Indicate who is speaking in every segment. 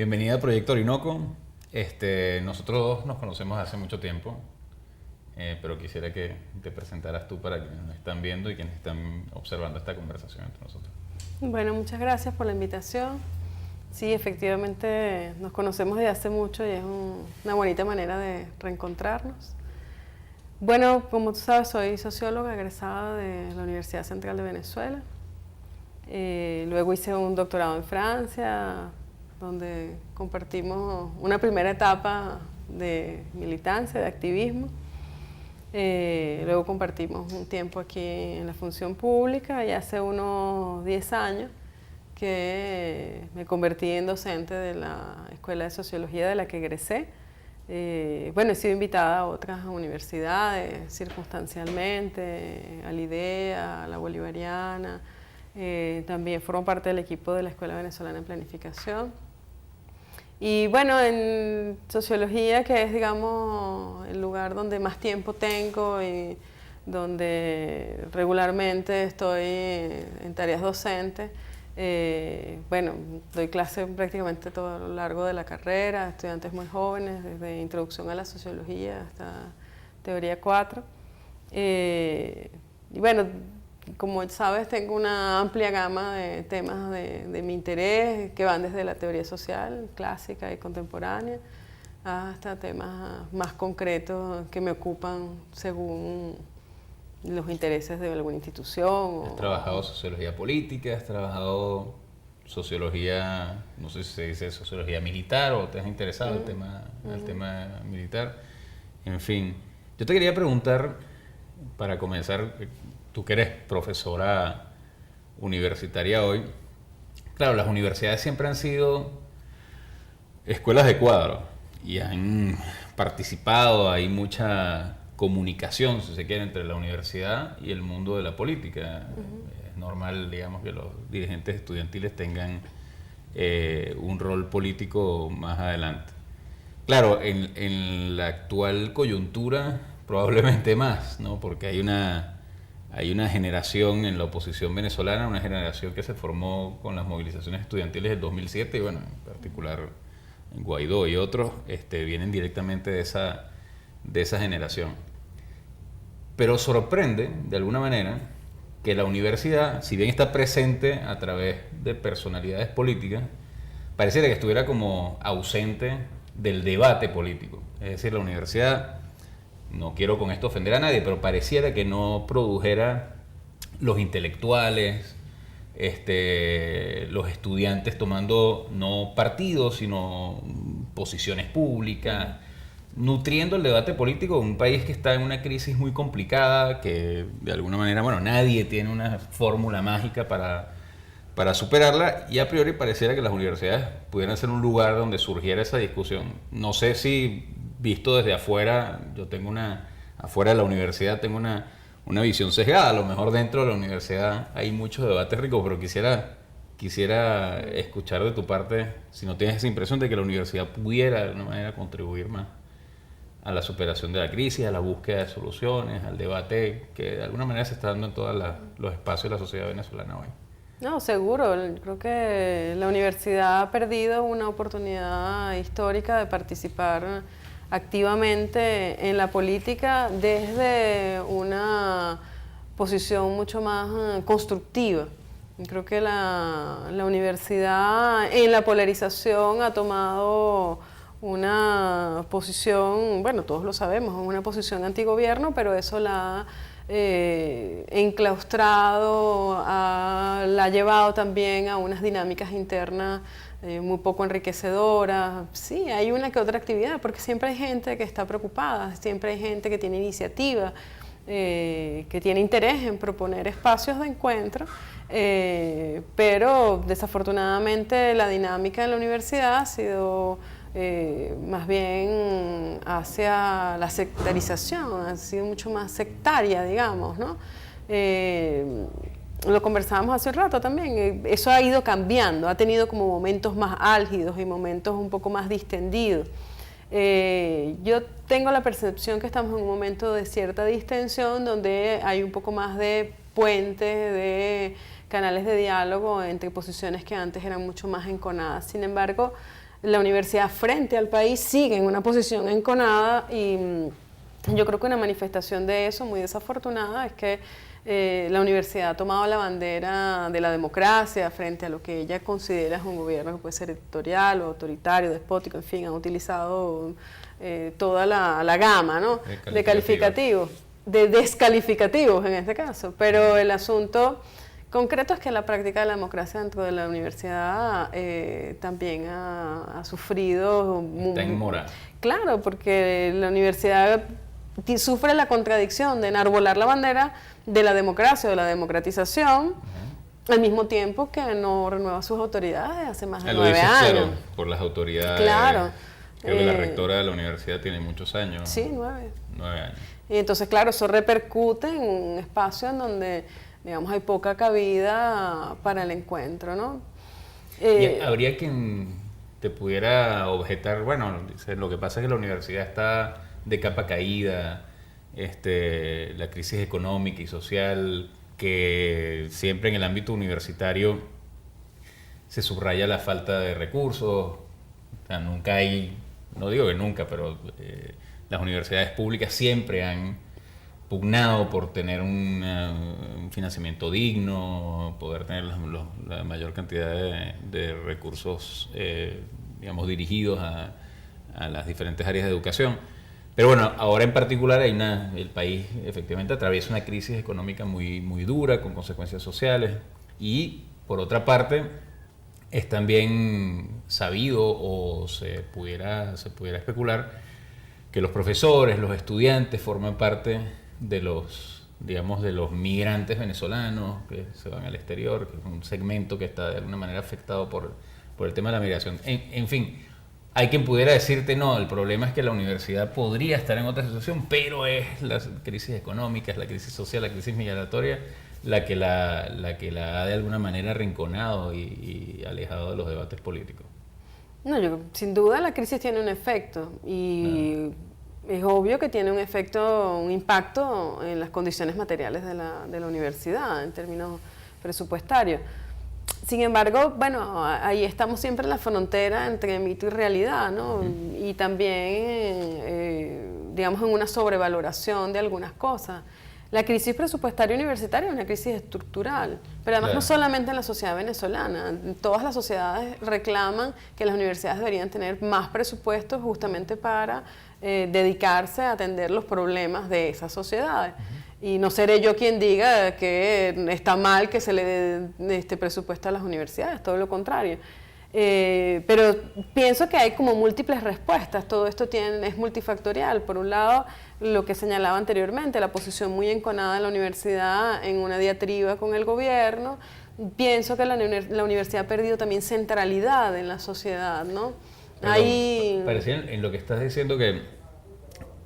Speaker 1: Bienvenida a Proyecto Orinoco. Nosotros nos conocemos hace mucho tiempo, pero quisiera que te presentaras tú para quienes nos están viendo y quienes están observando esta conversación entre nosotros.
Speaker 2: Bueno, muchas gracias por la invitación. Sí, efectivamente nos conocemos desde hace mucho y es una bonita manera de reencontrarnos. Bueno, como tú sabes, soy socióloga egresada de la Universidad Central de Venezuela. Luego hice un doctorado en Francia, donde compartimos una primera etapa de militancia, de activismo. Luego compartimos un tiempo aquí en la función pública y hace unos 10 años que me convertí en docente de la Escuela de Sociología de la que egresé. Bueno, he sido invitada a otras universidades circunstancialmente, a la IDEA, a la Bolivariana. También formo parte del equipo de la Escuela Venezolana en Planificación. Y bueno, en sociología, que es, digamos, el lugar donde más tiempo tengo y donde regularmente estoy en tareas docentes, bueno, doy clase prácticamente todo a lo largo de la carrera, a estudiantes muy jóvenes, desde introducción a la sociología hasta teoría 4. Y bueno, como sabes, tengo una amplia gama de temas de mi interés que van desde la teoría social, clásica y contemporánea, hasta temas más concretos que me ocupan según los intereses de alguna institución.
Speaker 1: Has trabajado sociología política, has trabajado sociología, no sé si se dice sociología militar o te has interesado el tema militar. En fin, yo te quería preguntar, para comenzar, tú que eres profesora universitaria hoy, claro, las universidades siempre han sido escuelas de cuadro y han participado, hay mucha comunicación, si se quiere, entre la universidad y el mundo de la política. Es normal, digamos, que los dirigentes estudiantiles tengan un rol político más adelante. Claro, en la actual coyuntura probablemente más, ¿no? Porque hay una generación en la oposición venezolana, una generación que se formó con las movilizaciones estudiantiles del 2007 y bueno, en particular Guaidó y otros vienen directamente de esa generación. Pero sorprende, de alguna manera, que la universidad, si bien está presente a través de personalidades políticas, pareciera que estuviera como ausente del debate político. Es decir, la universidad, no quiero con esto ofender a nadie, pero pareciera que no produjera los intelectuales, los estudiantes tomando no partidos, sino posiciones públicas, nutriendo el debate político en un país que está en una crisis muy complicada, que de alguna manera, bueno, nadie tiene una fórmula mágica para superarla, y a priori pareciera que las universidades pudieran ser un lugar donde surgiera esa discusión. No sé si visto desde afuera, afuera de la universidad tengo una visión sesgada, a lo mejor dentro de la universidad hay muchos debates ricos, pero quisiera escuchar de tu parte si no tienes esa impresión de que la universidad pudiera de alguna manera contribuir más a la superación de la crisis, a la búsqueda de soluciones, al debate que de alguna manera se está dando en todos los espacios de la sociedad venezolana hoy.
Speaker 2: No, seguro. Creo que la universidad ha perdido una oportunidad histórica de participar activamente en la política desde una posición mucho más constructiva. Creo que la universidad en la polarización ha tomado una posición, bueno, todos lo sabemos, una posición antigobierno, pero eso la ha enclaustrado, la ha llevado también a unas dinámicas internas muy poco enriquecedoras. Sí, hay una que otra actividad, porque siempre hay gente que está preocupada, siempre hay gente que tiene iniciativa, que tiene interés en proponer espacios de encuentro, pero desafortunadamente la dinámica en la universidad ha sido más bien hacia la sectarización, ha sido mucho más sectaria, digamos, ¿no? Lo conversábamos hace un rato también, eso ha ido cambiando, ha tenido como momentos más álgidos y momentos un poco más distendidos. Yo tengo la percepción que estamos en un momento de cierta distensión donde hay un poco más de puentes, de canales de diálogo entre posiciones que antes eran mucho más enconadas. Sin embargo, la universidad frente al país sigue en una posición enconada y yo creo que una manifestación de eso muy desafortunada es que la universidad ha tomado la bandera de la democracia frente a lo que ella considera es un gobierno que puede ser dictatorial o autoritario, despótico, en fin, han utilizado toda la gama, ¿no?, de calificativos, de descalificativos en este caso, pero el asunto concreto es que la práctica de la democracia dentro de la universidad también ha sufrido...
Speaker 1: Está en mora.
Speaker 2: Claro, porque la universidad sufre la contradicción de enarbolar la bandera de la democracia o de la democratización, al mismo tiempo que no renueva sus autoridades hace más de 9 años.
Speaker 1: Claro, por las autoridades.
Speaker 2: Claro.
Speaker 1: Creo que la rectora de la universidad tiene muchos años.
Speaker 2: Sí, 9.
Speaker 1: 9 años.
Speaker 2: Y entonces, claro, eso repercute en un espacio en donde, digamos, hay poca cabida para el encuentro, ¿no?
Speaker 1: Y habría quien te pudiera objetar, bueno, lo que pasa es que la universidad está de capa caída, la crisis económica y social, que siempre en el ámbito universitario se subraya la falta de recursos, o sea, nunca hay, no digo que nunca, pero las universidades públicas siempre han pugnado por tener un financiamiento digno, poder tener la mayor cantidad de recursos, digamos, dirigidos a las diferentes áreas de educación. Pero bueno, ahora en particular el país efectivamente atraviesa una crisis económica muy, muy dura, con consecuencias sociales, y por otra parte es también sabido, o se pudiera especular, que los profesores, los estudiantes forman parte de los migrantes venezolanos que se van al exterior, que es un segmento que está de alguna manera afectado por el tema de la migración. En fin, hay quien pudiera decirte, no, el problema es que la universidad podría estar en otra situación, pero es la crisis económica, es la crisis social, la crisis migratoria, la que la ha de alguna manera arrinconado y alejado de los debates políticos.
Speaker 2: No, sin duda la crisis tiene un efecto y es obvio que tiene un impacto en las condiciones materiales de la universidad en términos presupuestarios. Sin embargo, bueno, ahí estamos siempre en la frontera entre mito y realidad, ¿no? Y también, digamos, en una sobrevaloración de algunas cosas. La crisis presupuestaria universitaria es una crisis estructural, pero además no solamente en la sociedad venezolana. Todas las sociedades reclaman que las universidades deberían tener más presupuestos justamente para dedicarse a atender los problemas de esas sociedades. Y no seré yo quien diga que está mal que se le dé este presupuesto a las universidades, todo lo contrario. Pero pienso que hay como múltiples respuestas, todo esto es multifactorial. Por un lado, lo que señalaba anteriormente, la posición muy enconada de la universidad en una diatriba con el gobierno. Pienso que la universidad ha perdido también centralidad en la sociedad, ¿no?
Speaker 1: Parecía en lo que estás diciendo que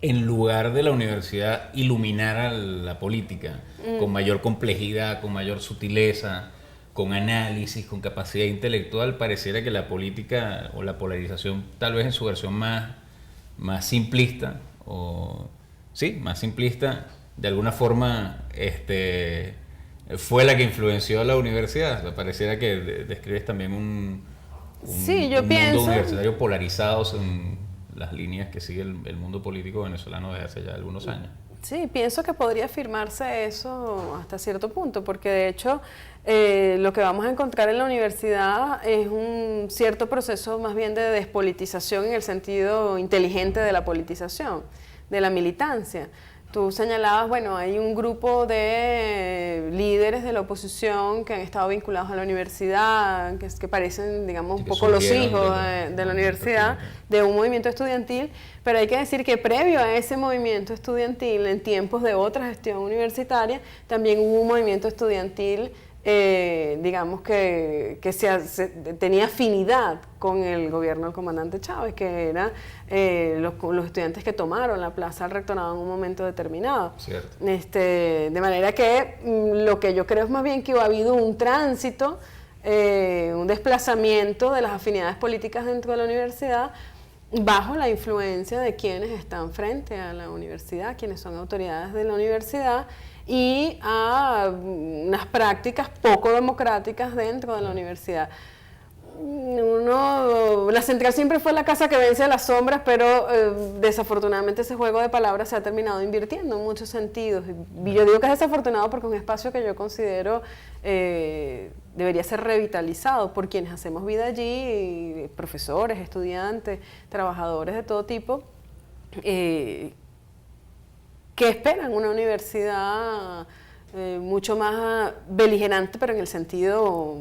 Speaker 1: en lugar de la universidad iluminar a la política con mayor complejidad, con mayor sutileza, con análisis, con capacidad intelectual, pareciera que la política o la polarización, tal vez en su versión más simplista, más simplista, de alguna forma fue la que influenció a la universidad. O sea, pareciera que describes también un mundo universitario polarizado en las líneas que sigue el mundo político venezolano desde hace ya algunos años.
Speaker 2: Sí, pienso que podría afirmarse eso hasta cierto punto, porque de hecho lo que vamos a encontrar en la universidad es un cierto proceso más bien de despolitización en el sentido inteligente de la politización, de la militancia. Tú señalabas, bueno, hay un grupo de líderes de la oposición que han estado vinculados a la universidad, que parecen, digamos, un poco los hijos de la universidad, de un movimiento estudiantil, pero hay que decir que previo a ese movimiento estudiantil, en tiempos de otra gestión universitaria, también hubo un movimiento estudiantil digamos que tenía afinidad con el gobierno del comandante Chávez, que era los estudiantes que tomaron la plaza del rectorado en un momento determinado.
Speaker 1: Cierto.
Speaker 2: De manera que lo que yo creo es más bien que ha habido un tránsito, un desplazamiento de las afinidades políticas dentro de la universidad bajo la influencia de quienes están frente a la universidad, quienes son autoridades de la universidad, y a unas prácticas poco democráticas dentro de la universidad. la central siempre fue la casa que vence a las sombras, pero desafortunadamente ese juego de palabras se ha terminado invirtiendo en muchos sentidos. Y yo digo que es desafortunado porque es un espacio que yo considero debería ser revitalizado por quienes hacemos vida allí, profesores, estudiantes, trabajadores de todo tipo, que esperan una universidad mucho más beligerante, pero en el sentido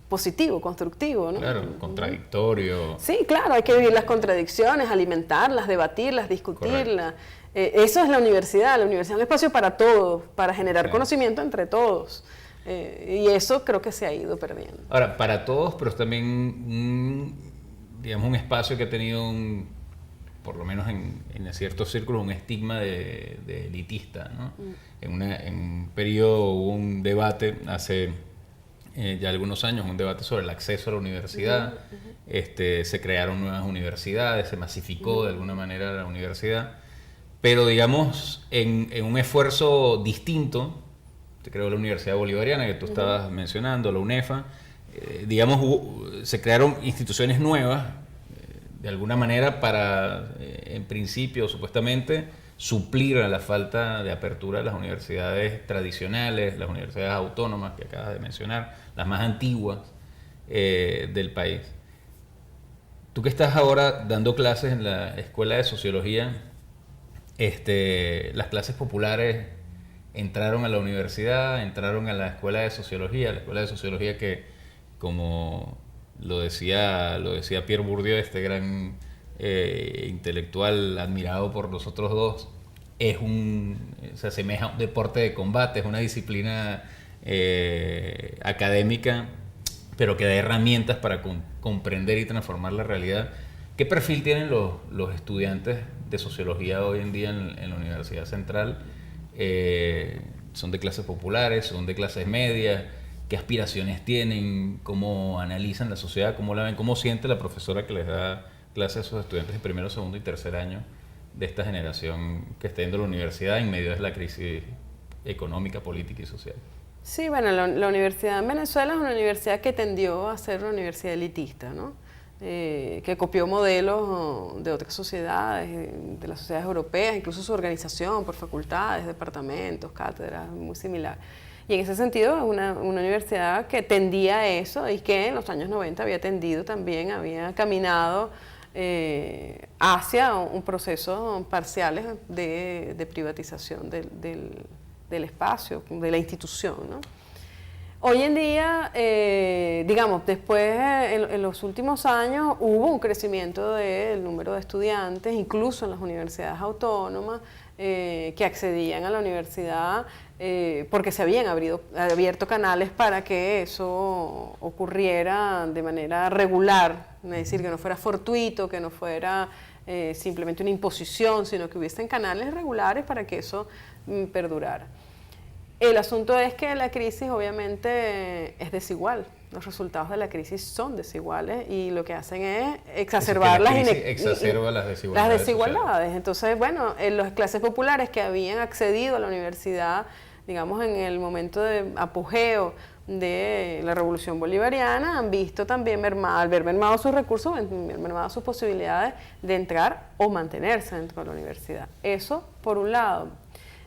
Speaker 2: positivo, constructivo, ¿no?
Speaker 1: Claro, contradictorio.
Speaker 2: Sí, claro, hay que vivir las contradicciones, alimentarlas, debatirlas, discutirlas. Eso es la universidad. La universidad es un espacio para todos, para generar conocimiento entre todos. Y eso creo que se ha ido perdiendo.
Speaker 1: Ahora, para todos, pero es digamos, un espacio que ha tenido por lo menos en ciertos círculos, un estigma de elitista, ¿no? En un periodo hubo un debate hace ya algunos años, un debate sobre el acceso a la universidad. Se crearon nuevas universidades, se masificó de alguna manera la universidad, pero digamos en un esfuerzo distinto. Te creo la Universidad Bolivariana que tú estabas mencionando, la UNEFA, digamos se crearon instituciones nuevas de alguna manera para, en principio, supuestamente, suplir a la falta de apertura de las universidades tradicionales, las universidades autónomas que acabas de mencionar, las más antiguas del país. Tú que estás ahora dando clases en la Escuela de Sociología, las clases populares entraron a la universidad, entraron a la Escuela de Sociología que, como lo decía Pierre Bourdieu, este gran intelectual admirado por los otros dos, se asemeja a un deporte de combate, es una disciplina académica, pero que da herramientas para comprender y transformar la realidad. ¿Qué perfil tienen los estudiantes de sociología hoy en día en la Universidad Central? ¿Son de clases populares? ¿Son de clases medias? ¿Qué aspiraciones tienen? ¿Cómo analizan la sociedad? ¿Cómo la ven? ¿Cómo siente la profesora que les da clases a esos estudiantes de primero, segundo y tercer año de esta generación que está yendo a la universidad en medio de la crisis económica, política y social?
Speaker 2: Sí, bueno, la universidad en Venezuela es una universidad que tendió a ser una universidad elitista, ¿no? Que copió modelos de otras sociedades, de las sociedades europeas, incluso su organización por facultades, departamentos, cátedras, muy similar. Y en ese sentido es una universidad que tendía a eso y que en los años 90 había tendido también, había caminado hacia un proceso parcial de privatización del espacio, de la institución, ¿no? Hoy en día, digamos, después, en los últimos años, hubo un crecimiento del número de estudiantes, incluso en las universidades autónomas, que accedían a la universidad porque se habían abierto canales para que eso ocurriera de manera regular, es decir, que no fuera fortuito, que no fuera simplemente una imposición, sino que hubiesen canales regulares para que eso perdurara. El asunto es que la crisis obviamente es desigual. Los resultados de la crisis son desiguales y lo que hacen es exacerbar las desigualdades. Entonces, bueno, las clases populares que habían accedido a la universidad, digamos, en el momento de apogeo de la Revolución Bolivariana, han visto también al ver mermados sus recursos, mermadas sus posibilidades de entrar o mantenerse dentro de la universidad. Eso, por un lado.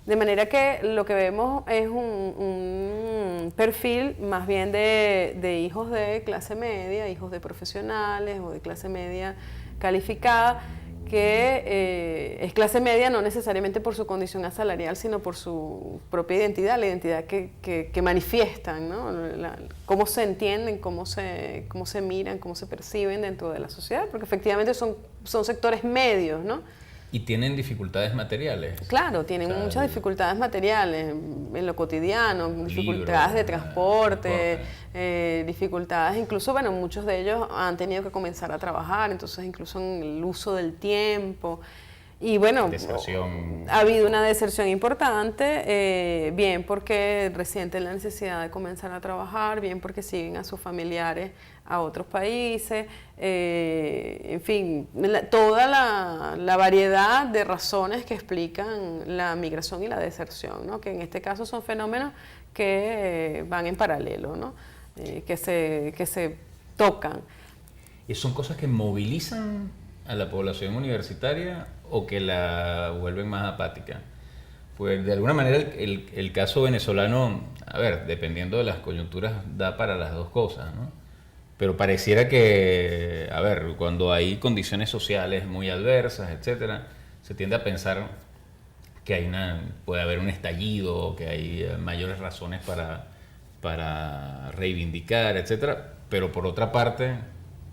Speaker 2: De manera que lo que vemos es un perfil más bien de hijos de clase media, hijos de profesionales o de clase media calificada, que es clase media no necesariamente por su condición asalarial, sino por su propia identidad, la identidad que manifiestan, ¿no? Cómo se entienden, cómo se miran, cómo se perciben dentro de la sociedad, porque efectivamente son sectores medios, ¿no?
Speaker 1: ¿Y tienen dificultades materiales?
Speaker 2: Claro, tienen muchas dificultades materiales en lo cotidiano, dificultades de transporte, dificultades, incluso, bueno, muchos de ellos han tenido que comenzar a trabajar, entonces incluso en el uso del tiempo. Y bueno, ha habido una deserción importante, bien porque resienten la necesidad de comenzar a trabajar, bien porque siguen a sus familiares a otros países, en fin, toda la variedad de razones que explican la migración y la deserción, ¿no? Que en este caso son fenómenos que van en paralelo, ¿no? Que se tocan.
Speaker 1: ¿Y son cosas que movilizan a la población universitaria o que la vuelven más apática? Pues de alguna manera el caso venezolano, a ver, dependiendo de las coyunturas, da para las dos cosas, ¿no? Pero pareciera que, a ver, cuando hay condiciones sociales muy adversas, etcétera, se tiende a pensar que puede haber un estallido, que hay mayores razones para reivindicar, etcétera. Pero por otra parte,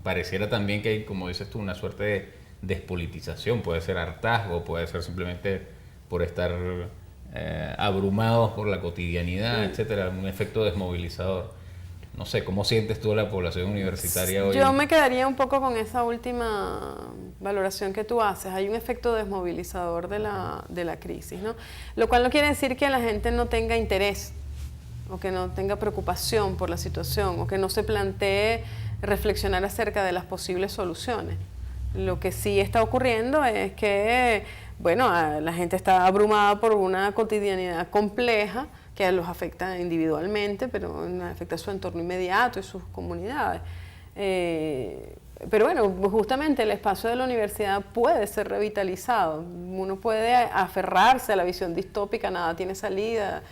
Speaker 1: pareciera también que hay, como dices tú, una suerte de despolitización. Puede ser hartazgo, puede ser simplemente por estar abrumados por la cotidianidad, etcétera, un efecto desmovilizador. No sé, ¿cómo sientes tú a la población universitaria hoy?
Speaker 2: Yo me quedaría un poco con esa última valoración que tú haces. Hay un efecto desmovilizador de la crisis, ¿no? Lo cual no quiere decir que la gente no tenga interés o que no tenga preocupación por la situación o que no se plantee reflexionar acerca de las posibles soluciones. Lo que sí está ocurriendo es que, bueno, la gente está abrumada por una cotidianidad compleja que los afecta individualmente, pero afecta a su entorno inmediato y sus comunidades. Pero bueno, justamente el espacio de la universidad puede ser revitalizado. Uno puede aferrarse a la visión distópica, nada tiene salida.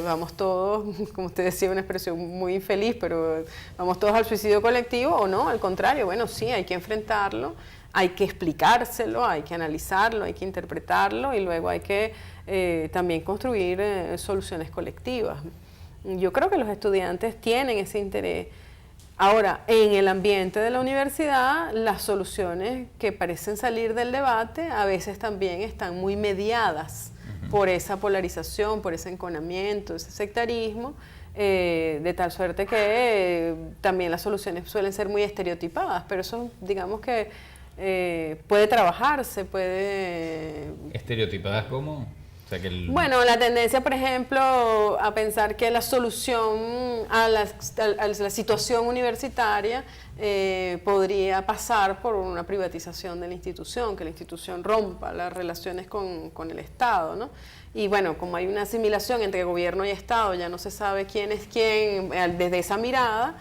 Speaker 2: Vamos todos, como usted decía, una expresión muy infeliz, pero vamos todos al suicidio colectivo, o no, al contrario, bueno, sí, hay que enfrentarlo, hay que explicárselo, hay que analizarlo, hay que interpretarlo y luego hay que también construir soluciones colectivas. Yo creo que los estudiantes tienen ese interés. Ahora, en el ambiente de la universidad, las soluciones que parecen salir del debate a veces también están muy mediadas por esa polarización, por ese enconamiento, ese sectarismo, de tal suerte que también las soluciones suelen ser muy estereotipadas, pero eso digamos que puede trabajarse, puede...
Speaker 1: ¿Estereotipadas cómo? O sea,
Speaker 2: Bueno, la tendencia, por ejemplo, a pensar que la solución a la situación universitaria podría pasar por una privatización de la institución, que la institución rompa las relaciones con el Estado, ¿no? Y bueno, como hay una asimilación entre gobierno y Estado, ya no se sabe quién es quién desde esa mirada.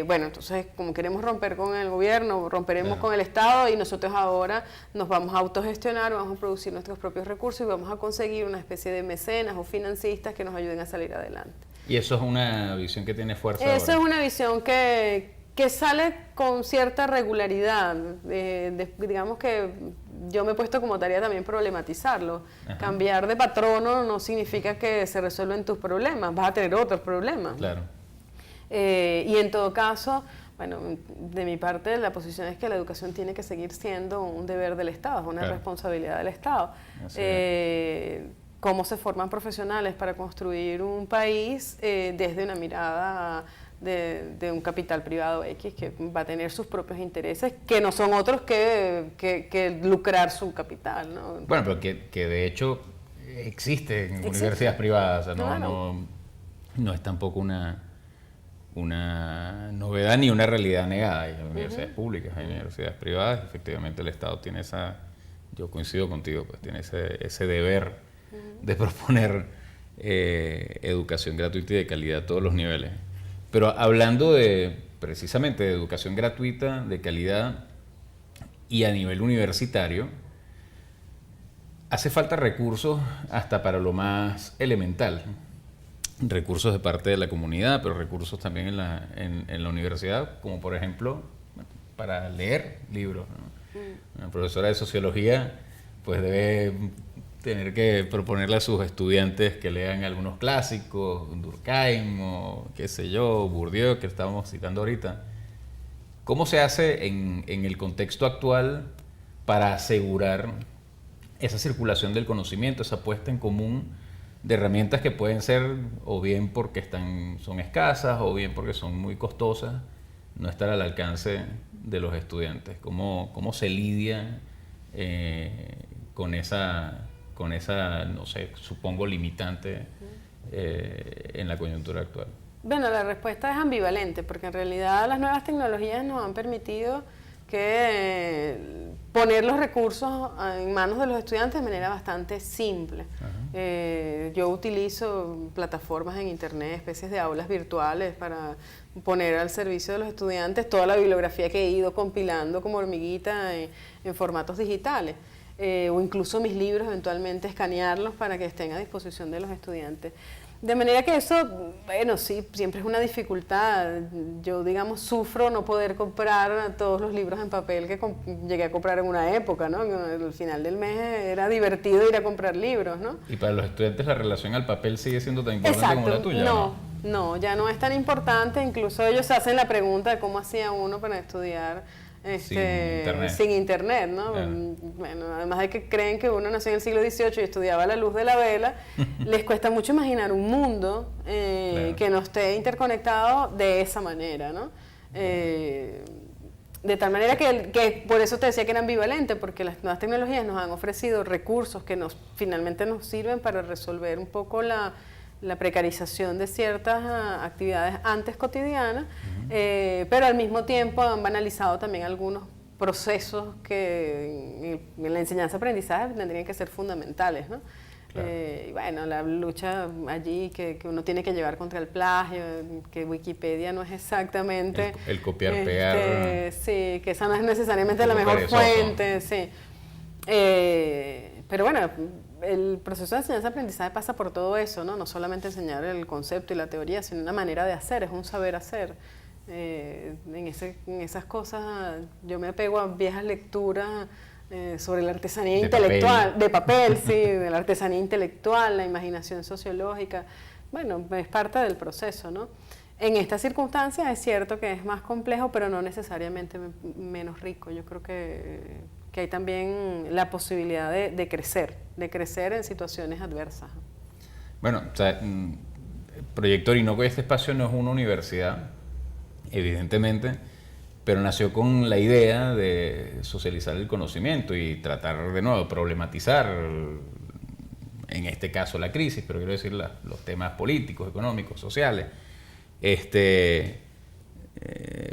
Speaker 2: Bueno, entonces como queremos romper con el gobierno, romperemos con el Estado y nosotros ahora nos vamos a autogestionar, vamos a producir nuestros propios recursos y vamos a conseguir una especie de mecenas o financistas que nos ayuden a salir adelante.
Speaker 1: ¿Y eso es una visión que tiene fuerza
Speaker 2: Eso
Speaker 1: ahora?
Speaker 2: es una visión que sale con cierta regularidad. Digamos que yo me he puesto como tarea también problematizarlo.
Speaker 1: Ajá.
Speaker 2: Cambiar de patrono no significa que se resuelven tus problemas, vas a tener otros problemas.
Speaker 1: Claro.
Speaker 2: Y en todo caso, bueno, de mi parte la posición es que la educación tiene que seguir siendo un deber del Estado, es una responsabilidad del Estado. Cómo se forman profesionales para construir un país desde una mirada de un capital privado X que va a tener sus propios intereses, que no son otros que lucrar su capital, ¿no?
Speaker 1: Bueno, pero que de hecho existen universidades privadas, o sea, no es tampoco una novedad ni una realidad negada. Hay universidades públicas, hay universidades privadas, efectivamente el Estado tiene yo coincido contigo, pues tiene ese deber de proponer educación gratuita y de calidad a todos los niveles. Pero hablando precisamente de educación gratuita, de calidad y a nivel universitario, hace falta recursos hasta para lo más elemental. Recursos de parte de la comunidad, pero recursos también en la universidad, como por ejemplo para leer libros, ¿no? Una profesora de sociología pues debe tener que proponerle a sus estudiantes que lean algunos clásicos, Durkheim o qué sé yo, Bourdieu, que estábamos citando ahorita. ¿Cómo se hace en el contexto actual para asegurar esa circulación del conocimiento, esa puesta en común de herramientas que pueden ser o bien porque son escasas o bien porque son muy costosas, no estar al alcance de los estudiantes? ¿Cómo se lidia con esa, no sé, supongo limitante en la coyuntura actual?
Speaker 2: Bueno, la respuesta es ambivalente, porque en realidad las nuevas tecnologías nos han permitido poner los recursos en manos de los estudiantes de manera bastante simple. Yo utilizo plataformas en internet, especies de aulas virtuales para poner al servicio de los estudiantes toda la bibliografía que he ido compilando como hormiguita en formatos digitales. O incluso mis libros, eventualmente escanearlos para que estén a disposición de los estudiantes. De manera que eso, bueno, sí, siempre es una dificultad. Yo, digamos, sufro no poder comprar todos los libros en papel que llegué a comprar en una época, ¿no? Al final del mes era divertido ir a comprar libros, ¿no?
Speaker 1: Y para los estudiantes la relación al papel sigue siendo tan importante como la tuya,
Speaker 2: ¿no? No, ya no es tan importante. Incluso ellos hacen la pregunta de cómo hacía uno para estudiar sin internet, ¿no? Claro. Bueno, además de que creen que uno nació en el siglo XVIII y estudiaba a la luz de la vela, les cuesta mucho imaginar un mundo claro. que no esté interconectado de esa manera, ¿no? De tal manera que por eso te decía que era ambivalente, porque las nuevas tecnologías nos han ofrecido recursos que finalmente nos sirven para resolver un poco la precarización de ciertas actividades antes cotidianas, pero al mismo tiempo han banalizado también algunos procesos que en la enseñanza-aprendizaje tendrían que ser fundamentales, ¿no? Claro. Y bueno, la lucha allí que uno tiene que llevar contra el plagio, que Wikipedia no es exactamente...
Speaker 1: El copiar, pegar...
Speaker 2: Sí, que esa no es necesariamente la mejor fuente, sí. Pero bueno, el proceso de enseñanza-aprendizaje pasa por todo eso, ¿no? No solamente enseñar el concepto y la teoría, sino una manera de hacer, es un saber hacer. En esas cosas yo me apego a viejas lecturas sobre la artesanía intelectual, de papel, sí, de la artesanía intelectual, la imaginación sociológica. Bueno, es parte del proceso, ¿no? En estas circunstancias es cierto que es más complejo, pero no necesariamente menos rico. Yo creo que hay también la posibilidad de crecer en situaciones adversas.
Speaker 1: Bueno, o sea, Proyecto Orinoco, este espacio no es una universidad, evidentemente, pero nació con la idea de socializar el conocimiento y tratar de nuevo problematizar, en este caso la crisis, pero quiero decir los temas políticos, económicos, sociales.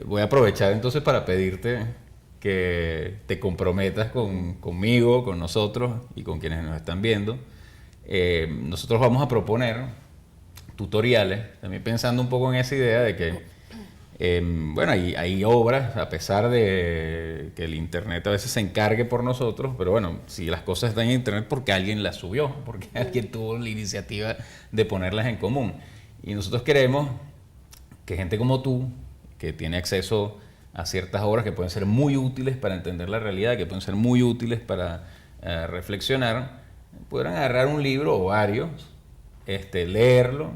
Speaker 1: Voy a aprovechar entonces para pedirte que te comprometas conmigo, con nosotros y con quienes nos están viendo. Nosotros vamos a proponer tutoriales, también pensando un poco en esa idea de que bueno, hay obras, a pesar de que el internet a veces se encargue por nosotros, pero bueno, si las cosas están en internet, porque alguien las subió, porque alguien tuvo la iniciativa de ponerlas en común. Y nosotros queremos que gente como tú, que tiene acceso a ciertas obras que pueden ser muy útiles para entender la realidad, que pueden ser muy útiles para reflexionar, podrán agarrar un libro o varios, leerlo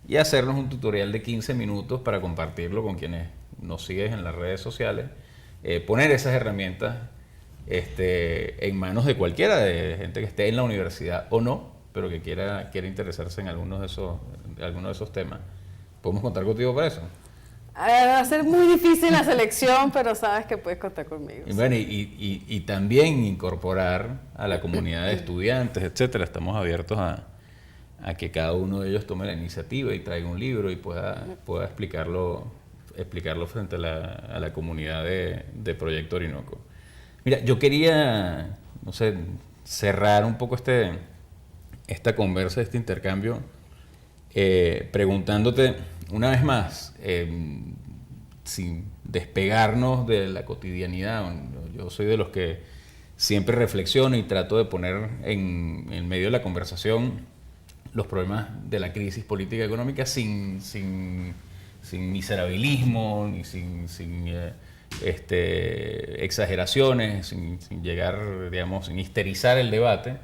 Speaker 1: y hacernos un tutorial de 15 minutos para compartirlo con quienes nos siguen en las redes sociales, poner esas herramientas en manos de cualquiera, de gente que esté en la universidad o no, pero que quiera interesarse en algunos de esos temas. ¿Podemos contar contigo para eso?
Speaker 2: Va a ser muy difícil la selección, pero sabes que puedes contar conmigo.
Speaker 1: Y, bueno, y también incorporar a la comunidad de estudiantes, etcétera. Estamos abiertos a que cada uno de ellos tome la iniciativa y traiga un libro y pueda explicarlo frente a la comunidad de Proyecto Orinoco. Mira, yo quería, no sé, cerrar un poco esta conversa, este intercambio, preguntándote una vez más, sin despegarnos de la cotidianidad. Yo soy de los que siempre reflexiono y trato de poner en medio de la conversación los problemas de la crisis política y económica sin miserabilismo, ni sin exageraciones, sin llegar, digamos, sin histerizar el debate.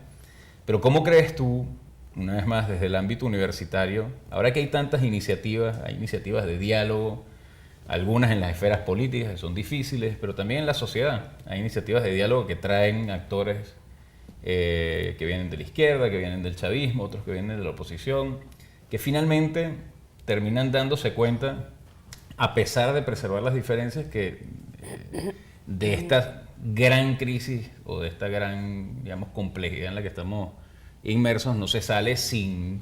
Speaker 1: Pero ¿cómo crees tú, una vez más desde el ámbito universitario, ahora que hay tantas iniciativas, hay iniciativas de diálogo, algunas en las esferas políticas que son difíciles, pero también en la sociedad hay iniciativas de diálogo que traen actores que vienen de la izquierda, que vienen del chavismo, otros que vienen de la oposición, que finalmente terminan dándose cuenta, a pesar de preservar las diferencias, que de esta gran crisis o de esta gran, digamos, complejidad en la que estamos inmersos no se sale sin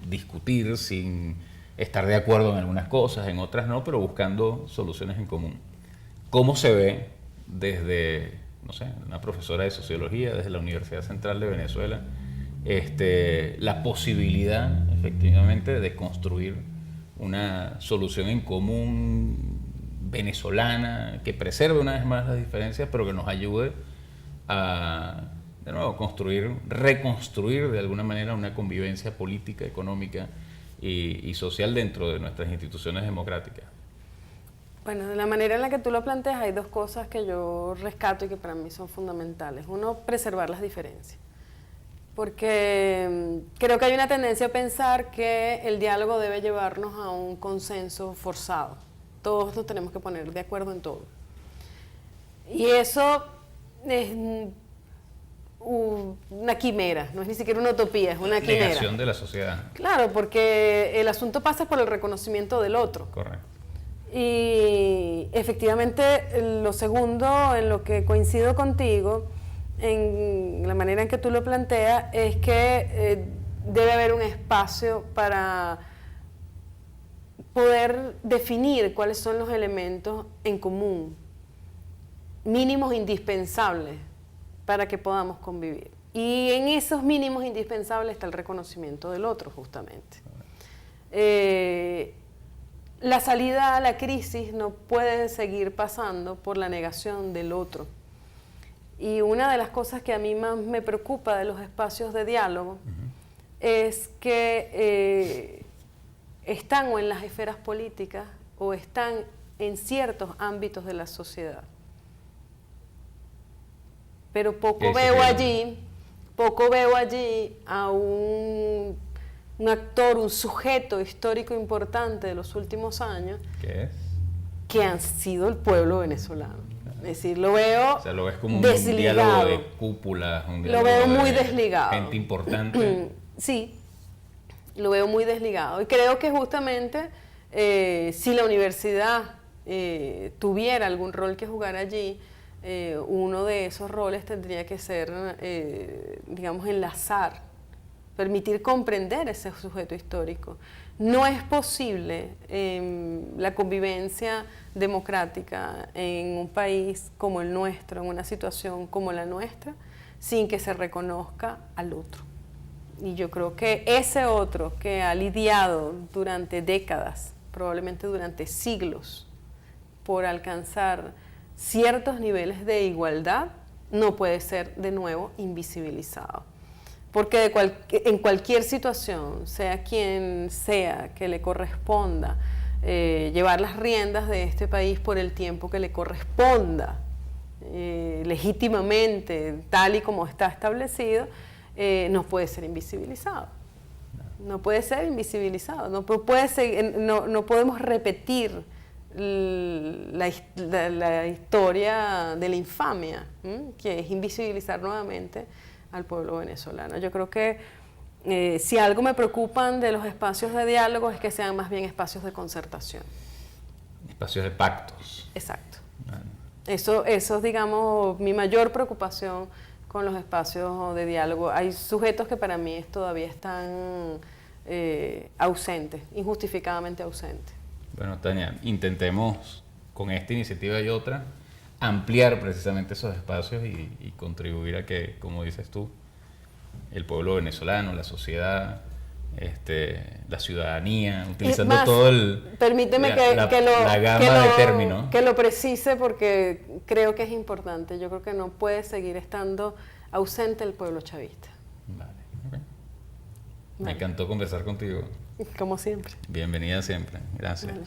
Speaker 1: discutir, sin estar de acuerdo en algunas cosas, en otras no, pero buscando soluciones en común. ¿Cómo se ve desde, no sé, una profesora de sociología, desde la Universidad Central de Venezuela, la posibilidad efectivamente de construir una solución en común venezolana que preserve una vez más las diferencias, pero que nos ayude a, de nuevo, reconstruir de alguna manera una convivencia política, económica y social dentro de nuestras instituciones democráticas.
Speaker 2: Bueno, de la manera en la que tú lo planteas hay dos cosas que yo rescato y que para mí son fundamentales. Uno, preservar las diferencias. Porque creo que hay una tendencia a pensar que el diálogo debe llevarnos a un consenso forzado. Todos nos tenemos que poner de acuerdo en todo. Y eso es una quimera, no es ni siquiera una utopía, es una quimera.
Speaker 1: Negación de la sociedad.
Speaker 2: Claro, porque el asunto pasa por el reconocimiento del otro.
Speaker 1: Correcto.
Speaker 2: Y efectivamente, lo segundo, en lo que coincido contigo, en la manera en que tú lo planteas, es que debe haber un espacio para poder definir cuáles son los elementos en común, mínimos indispensables para que podamos convivir. Y en esos mínimos indispensables está el reconocimiento del otro, justamente. La salida a la crisis no puede seguir pasando por la negación del otro. Y una de las cosas que a mí más me preocupa de los espacios de diálogo es que están o en las esferas políticas o están en ciertos ámbitos de la sociedad. Pero poco veo allí a un actor, un sujeto histórico importante de los últimos años.
Speaker 1: ¿Qué es?
Speaker 2: Que han sido el pueblo venezolano. Es decir, lo veo
Speaker 1: o sea, lo ves como un
Speaker 2: desligado.
Speaker 1: diálogo de cúpulas, un diálogo
Speaker 2: lo veo muy
Speaker 1: de
Speaker 2: desligado.
Speaker 1: gente importante.
Speaker 2: Sí, lo veo muy desligado. Y creo que justamente si la universidad tuviera algún rol que jugar allí, uno de esos roles tendría que ser, digamos, enlazar, permitir comprender ese sujeto histórico. No es posible la convivencia democrática en un país como el nuestro, en una situación como la nuestra, sin que se reconozca al otro. Y yo creo que ese otro que ha lidiado durante décadas, probablemente durante siglos, por alcanzar ciertos niveles de igualdad, no puede ser de nuevo invisibilizado. Porque en cualquier situación, sea quien sea que le corresponda llevar las riendas de este país por el tiempo que le corresponda, legítimamente, tal y como está establecido, no puede ser invisibilizado. No puede ser invisibilizado. No podemos repetir la historia de la infamia, que es invisibilizar nuevamente al pueblo venezolano. Yo creo que si algo me preocupan de los espacios de diálogo es que sean más bien espacios de concertación.
Speaker 1: Espacios de pactos.
Speaker 2: Exacto. Bueno. Eso es, digamos, mi mayor preocupación con los espacios de diálogo. Hay sujetos que para mí todavía están ausentes, injustificadamente ausentes.
Speaker 1: Bueno, Tania, intentemos con esta iniciativa y otra ampliar precisamente esos espacios y contribuir a que, como dices tú, el pueblo venezolano, la sociedad, la ciudadanía, utilizando
Speaker 2: más,
Speaker 1: todo el...
Speaker 2: Permíteme
Speaker 1: la gama de términos.
Speaker 2: Que lo precise porque creo que es importante. Yo creo que no puede seguir estando ausente el pueblo chavista.
Speaker 1: Vale, okay. Me encantó conversar contigo.
Speaker 2: Como siempre.
Speaker 1: Bienvenida siempre. Gracias.
Speaker 2: Vale.